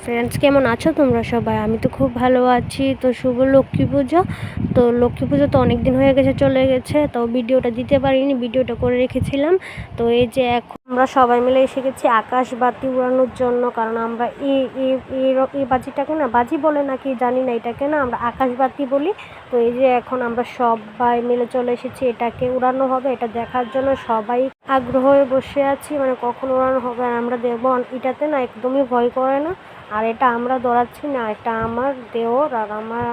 Friends, কেমন আছো তোমরা সবাই? আমি তো খুব ভালো আছি। তো শুভ লক্ষ্মী পুজো। তো লক্ষ্মী পুজো তো অনেক দিন হয়ে গেছে, চলে গেছে, তো ভিডিওটা দিতে পারিনি, ভিডিওটা করে রেখেছিলাম। তো এই যে এখন আমরা সবাই মিলে এসে গেছি আকাশবাতি উড়ানোর জন্য, কারণ আমরা এই বাজিটাকে না, বাজি বলে নাকি জানি না, এটাকে না আমরা আকাশবাতি বলি। তো এই যে এখন আমরা সবাই মিলে চলে এসেছি, এটাকে উড়ানো হবে, এটা দেখার জন্য সবাই আগ্রহ হয়ে বসে আছি, মানে কখন উড়ানো হবে। আর আমরা দেখবো, এটাতে না একদমই ভয় করে না। আর এটা আমরা দৌড়াচ্ছি না, এটা আমার দেওর আর আমার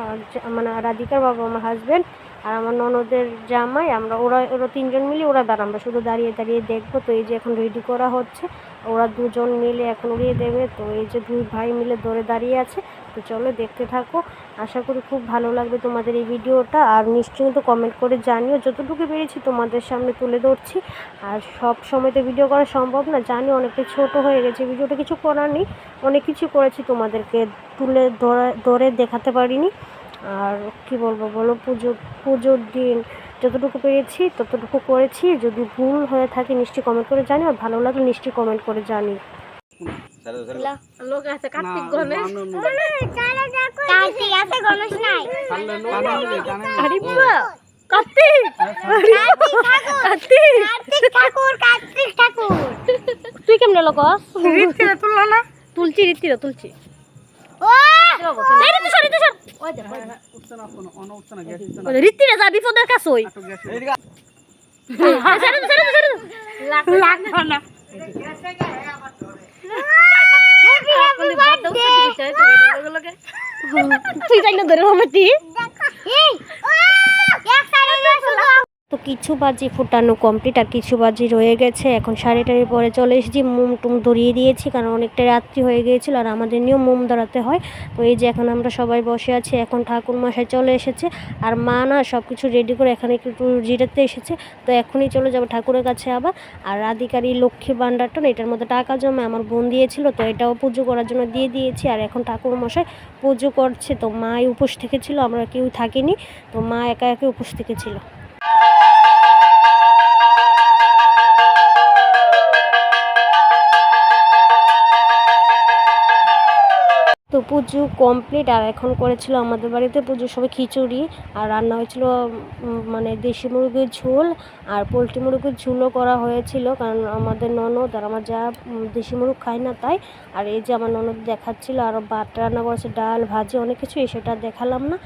মানে রাধিকার বাবা, আমার হাজব্যান্ড আর আমার ননদের জামাই, ওরা তিনজন মিলে ওরা আমরা শুধু দাঁড়িয়ে দাঁড়িয়ে দেখবো। তো এই যে এখন রেডি করা হচ্ছে, ওরা দুজন মিলে এখন উড়িয়ে দেবে। তো এই যে দুই ভাই মিলে দৌড়ে দাঁড়িয়ে আছে। তো চলো দেখতে থাকো, আশা করি খুব ভালো লাগবে তোমাদের এই ভিডিওটা। আর নিশ্চয়ই কিন্তু কমেন্ট করে জানিও, যতটুকু পেরেছি তোমাদের সামনে তুলে ধরছি। আর সব সময় তো ভিডিও করা সম্ভব না, জানি অনেকটা ছোট হয়ে গেছে ভিডিওটা, কিছু করার নেই, অনেক কিছু করেছি, তোমাদেরকে তুলে ধরে দেখাতে পারিনি। আর কি বলবো বলো, পুজোর দিন যতটুকু পেরেছি ততটুকু করেছি। যদি ভুল হয়ে থাকে নিশ্চয়ই কমেন্ট করে জানি, আর ভালো লাগলে নিশ্চয়ই কমেন্ট করে জানি। লোক আছে কার্তিক গণেশ, কার্তিক আছে গণেশ নাই, কার্তিক ঠাকুর। তুই কেমনে লোক রীতিরা তুললা না? তুলছি রীতিরা তুলছি। রীতিরা যা বিপদের কাছে ওই তুই তাই না ধরে মাটি। তো কিছু বাজি ফুটানো কমপ্লিট, আর কিছু বাজি রয়ে গেছে। এখন শাড়িটারি পরে চলে এসেছি, মোম টুম ধরিয়ে দিয়েছি, কারণ অনেকটা রাত্রি হয়ে গিয়েছিল আর আমাদের নিয়েও মোম ধরাতে হয়। তো এই যে এখন আমরা সবাই বসে আছি, এখন ঠাকুর মশাই চলে এসেছে, আর মা না সব কিছু রেডি করে এখানে একটু জিরাতে এসেছে। তো এখনই চলে যাবো ঠাকুরের কাছে আবার। আর রাধিকার এই লক্ষ্মী ভাণ্ডারটা না, এটার মধ্যে টাকা জমা আমার বোন দিয়েছিল, তো এটাও পুজো করার জন্য দিয়ে দিয়েছি। আর এখন ঠাকুর মশাই পুজো করছে, তো মাই উপোস থেকেছিল, আমরা কেউ থাকিনি, তো মা একা একা উপোস থেকেছিল। তো পুজো কমপ্লিট। আর এখন করেছিল আমাদের বাড়িতে পুজোর সবাই খিচুড়ি, আর রান্না হয়েছিল মানে দেশি মুরগির ঝোল, আর পোলট্রি মুরগির ঝোলও করা হয়েছিল, কারণ আমাদের ননদ আর আমার যা দেশি মুরগ খায় না তাই। আর এই যে আমার ননদ দেখাচ্ছিল, আর ভাত রান্না করেছে, ডাল ভাজি অনেক কিছু, সেটা দেখালাম না।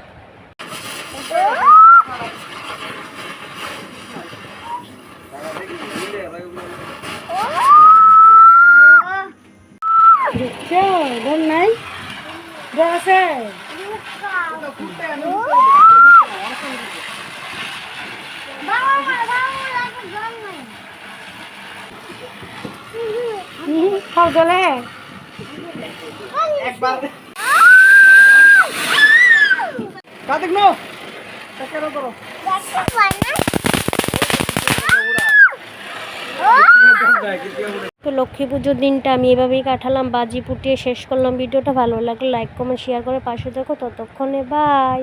নাই আছে খাও গেলে একবার কাটিক নো কেন করো তো লক্ষ্মী পুজোর দিনটা আমি এভাবেই কাটালাম, বাজি ফুটিয়ে শেষ করলাম। ভিডিওটা ভালো লাগলে লাইক কমেন্ট শেয়ার করে পাশে দেখো। ততক্ষণে বাই।